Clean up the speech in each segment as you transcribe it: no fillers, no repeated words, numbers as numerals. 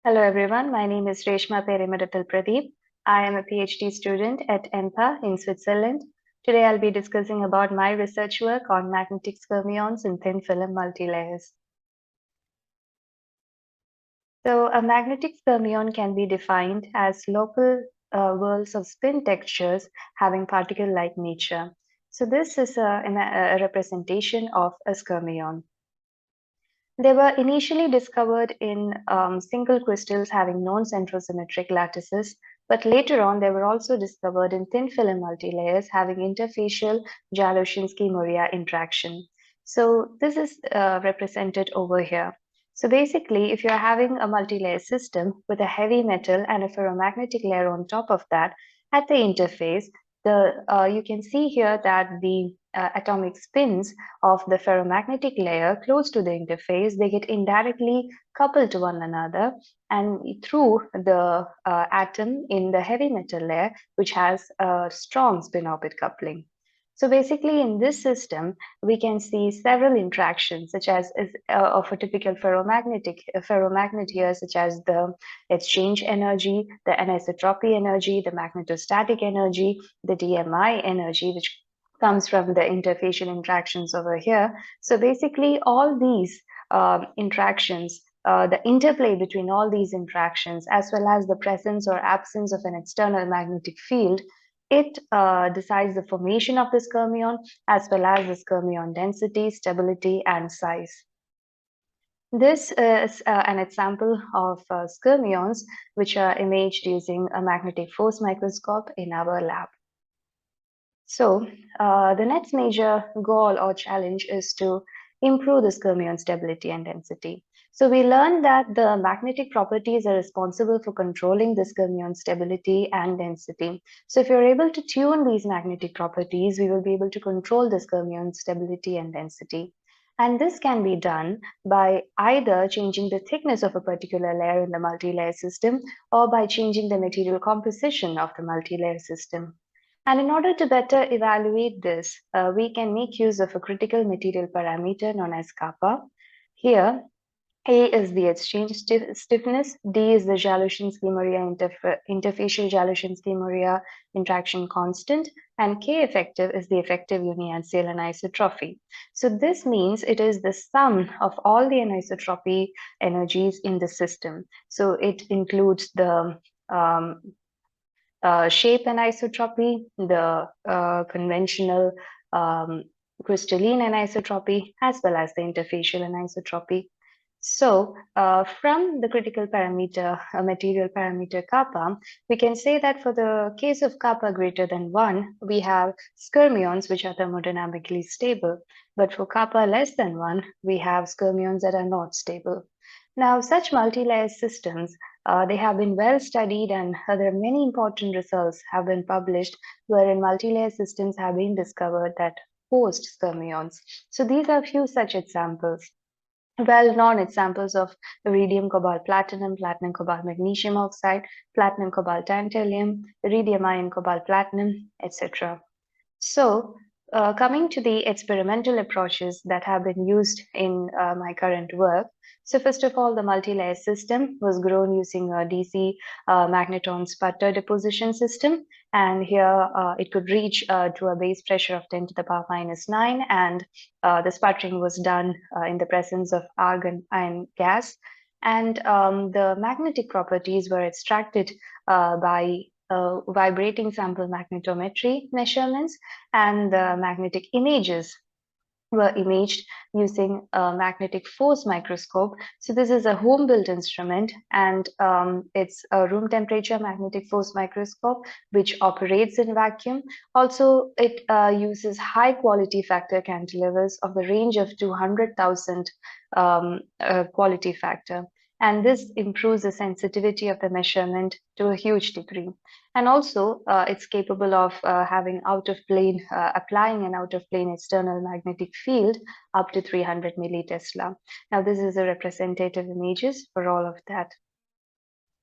Hello everyone, my name is Reshma Peremadathil Pradeep. I am a PhD student at Empa in Switzerland. Today I'll be discussing about my research work on magnetic skyrmions in thin film multilayers. So a magnetic skyrmion can be defined as local whirls of spin textures having particle-like nature. So this is a representation of a skyrmion. They were initially discovered in single crystals having non-centrosymmetric lattices, but later on they were also discovered in thin film multilayers having interfacial Jalossian-Moria interaction. So this is represented over here. So basically, if you're having a multilayer system with a heavy metal and a ferromagnetic layer on top of that, at the interface, you can see here that the atomic spins of the ferromagnetic layer close to the interface, they get indirectly coupled to one another and through the atom in the heavy metal layer, which has a strong spin-orbit coupling. So basically in this system, we can see several interactions such as of a typical ferromagnet here, such as the exchange energy, the anisotropy energy, the magnetostatic energy, the DMI energy, which comes from the interfacial interactions over here. So basically all these interactions, the interplay between all these interactions, as well as the presence or absence of an external magnetic field, it decides the formation of the skyrmion as well as the skyrmion density, stability, and size. This is an example of skyrmions which are imaged using a magnetic force microscope in our lab. So the next major goal or challenge is to improve the skyrmion stability and density. So we learned that the magnetic properties are responsible for controlling the skyrmion stability and density. So if you're able to tune these magnetic properties, we will be able to control the skyrmion stability and density. And this can be done by either changing the thickness of a particular layer in the multi-layer system or by changing the material composition of the multi-layer system. And in order to better evaluate this, we can make use of a critical material parameter known as kappa. Here, A is the exchange stiffness, D is the Jalossian-Moria interfacial Jalossian-Moria interaction constant, and K effective is the effective uniaxial anisotropy. So this means it is the sum of all the anisotropy energies in the system. So it includes the shape anisotropy, the conventional crystalline anisotropy, as well as the interfacial anisotropy. So from the critical parameter, material parameter kappa, we can say that for the case of kappa greater than 1, we have skyrmions which are thermodynamically stable. But for kappa less than 1, we have skyrmions that are not stable. Now, such multi-layer systems, they have been well studied, and there are many important results have been published wherein multi-layer systems have been discovered that host skyrmions. So these are few such examples. Well-known examples of iridium, cobalt, platinum, platinum, cobalt, magnesium oxide, platinum, cobalt, tantalum, iridium ion, cobalt, platinum, etc. So, coming to the experimental approaches that have been used in my current work. So first of all, the multi-layer system was grown using a DC magneton sputter deposition system. And here it could reach to a base pressure of 10 to the power minus 9. And the sputtering was done in the presence of argon and gas. And the magnetic properties were extracted by vibrating sample magnetometry measurements, and the magnetic images were imaged using a magnetic force microscope. So this is a home-built instrument, and it's a room temperature magnetic force microscope which operates in vacuum. Also, it uses high quality factor cantilevers of the range of 200,000 quality factor. And this improves the sensitivity of the measurement to a huge degree. And also, it's capable of having applying an out-of-plane external magnetic field up to 300 millitesla. Now, this is a representative images for all of that.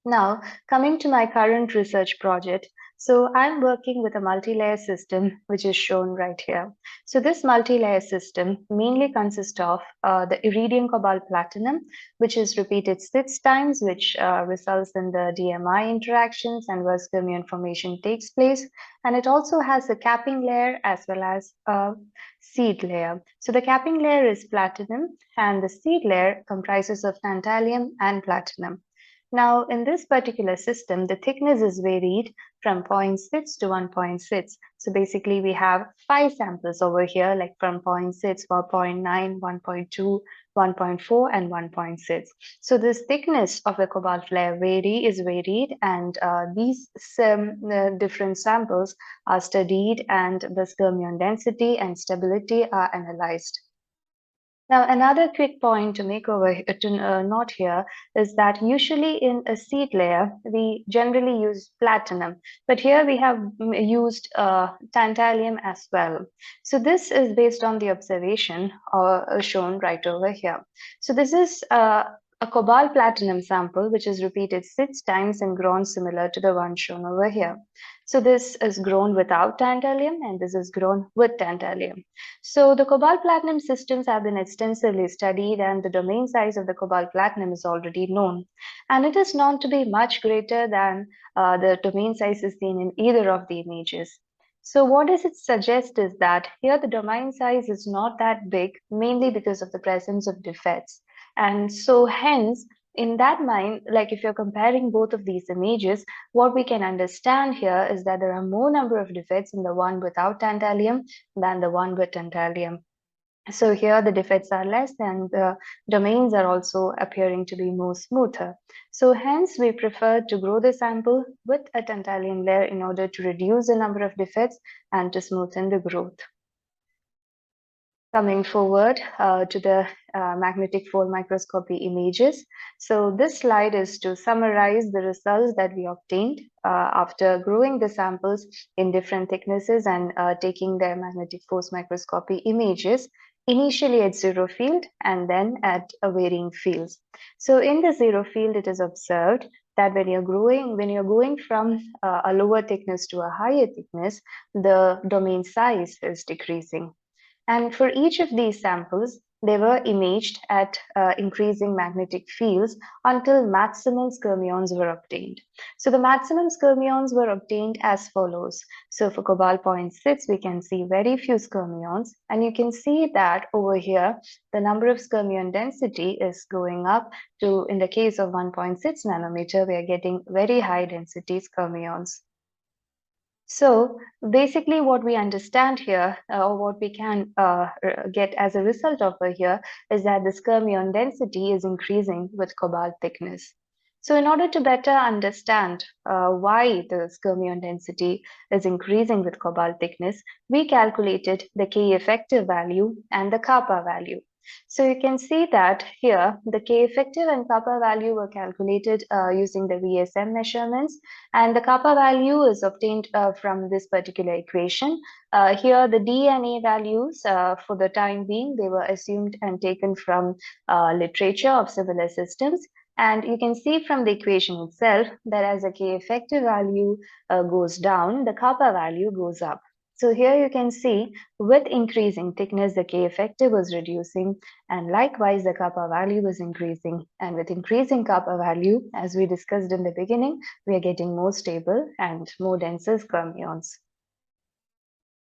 Now, coming to my current research project. So I'm working with a multi-layer system, which is shown right here. So this multi-layer system mainly consists of the iridium cobalt platinum, which is repeated 6 times, which results in the DMI interactions and where skyrmion formation takes place. And it also has a capping layer as well as a seed layer. So the capping layer is platinum and the seed layer comprises of tantalum and platinum. Now, in this particular system, the thickness is varied from zero point 0.6 to 1.6. So basically, we have 5 samples over here, like from 0.6, 4.9, 1.2, 1.4, and 1.6. So this thickness of the cobalt layer is varied, and these different samples are studied, and the skyrmion density and stability are analyzed. Now, another quick point to make over to note here is that usually in a seed layer, we generally use platinum, but here we have used tantalum as well. So this is based on the observation shown right over here. So this is a cobalt platinum sample, which is repeated 6 times and grown similar to the one shown over here. So this is grown without tantalum and this is grown with tantalum. So the cobalt platinum systems have been extensively studied and the domain size of the cobalt platinum is already known. And it is known to be much greater than the domain sizes seen in either of the images. So what does it suggest is that here the domain size is not that big, mainly because of the presence of defects. And so hence, in that mind, like if you're comparing both of these images, what we can understand here is that there are more number of defects in the one without tantalum than the one with tantalum. So here the defects are less and the domains are also appearing to be more smoother. So hence we prefer to grow the sample with a tantalum layer in order to reduce the number of defects and to smoothen the growth. Coming forward to the magnetic fold microscopy images. So this slide is to summarize the results that we obtained after growing the samples in different thicknesses and taking their magnetic force microscopy images, initially at zero field and then at varying fields. So in the zero field, it is observed that when you're going from a lower thickness to a higher thickness, the domain size is decreasing. And for each of these samples, they were imaged at increasing magnetic fields until maximum skyrmions were obtained. So the maximum skyrmions were obtained as follows. So for cobalt 0.6, we can see very few skyrmions, and you can see that over here, the number of skyrmion density is going up to, in the case of 1.6 nanometer, we are getting very high density skyrmions. So basically what we understand here, or what we can get as a result over here, is that the skyrmion density is increasing with cobalt thickness. So in order to better understand why the skyrmion density is increasing with cobalt thickness, we calculated the K effective value and the kappa value. So you can see that here the K effective and kappa value were calculated using the VSM measurements, and the kappa value is obtained from this particular equation. Here the D and A values for the time being, they were assumed and taken from literature of similar systems. And you can see from the equation itself that as the K effective value goes down, the kappa value goes up. So here you can see with increasing thickness, the K effective was reducing, and likewise the kappa value was increasing. And with increasing kappa value, as we discussed in the beginning, we are getting more stable and more denser skyrmions.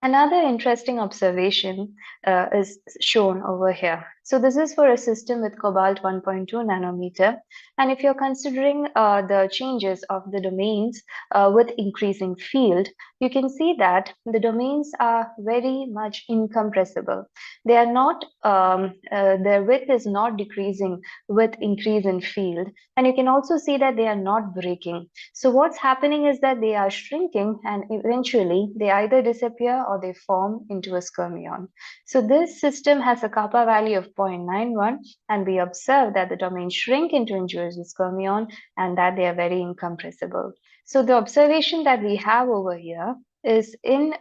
Another interesting observation is shown over here. So this is for a system with cobalt 1.2 nanometer. And if you're considering the changes of the domains with increasing field, you can see that the domains are very much incompressible. They are not, their width is not decreasing with increase in field. And you can also see that they are not breaking. So what's happening is that they are shrinking and eventually they either disappear or they form into a skyrmion. So this system has a kappa value of 0.91, and we observe that the domains shrink into a skyrmion and that they are very incompressible. So the observation that we have over here is in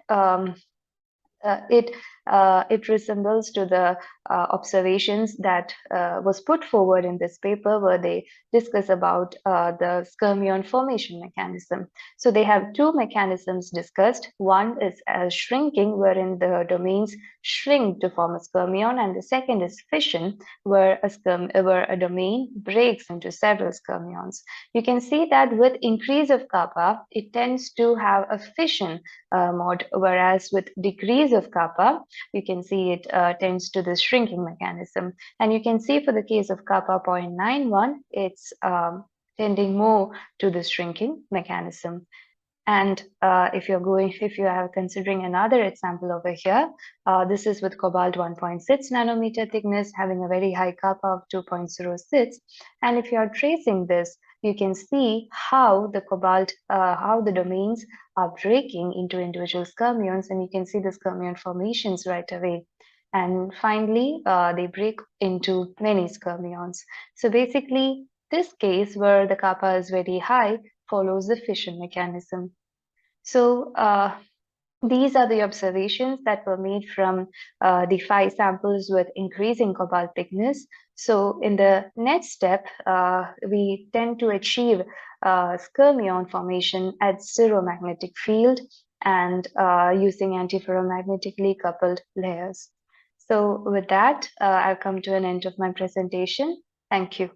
it resembles to the observations that was put forward in this paper, where they discuss about the skyrmion formation mechanism. So they have two mechanisms discussed. One is shrinking, wherein the domains shrink to form a skyrmion, and the second is fission, where a domain breaks into several skyrmions. You can see that with increase of kappa, it tends to have a fission mode, whereas with decrease of kappa, you can see it tends to the shrinking mechanism. And you can see for the case of kappa 0.91, it's tending more to the shrinking mechanism. And if you are considering another example over here, this is with cobalt 1.6 nanometer thickness having a very high kappa of 2.06. And if you are tracing this, you can see how how the domains are breaking into individual skyrmions, and you can see the skyrmion formations right away. And finally, they break into many skyrmions. So basically, this case where the kappa is very high follows the fission mechanism. So these are the observations that were made from the 5 samples with increasing cobalt thickness. So in the next step, we tend to achieve skyrmion formation at zero magnetic field and using antiferromagnetically coupled layers. So with that, I've come to an end of my presentation. Thank you.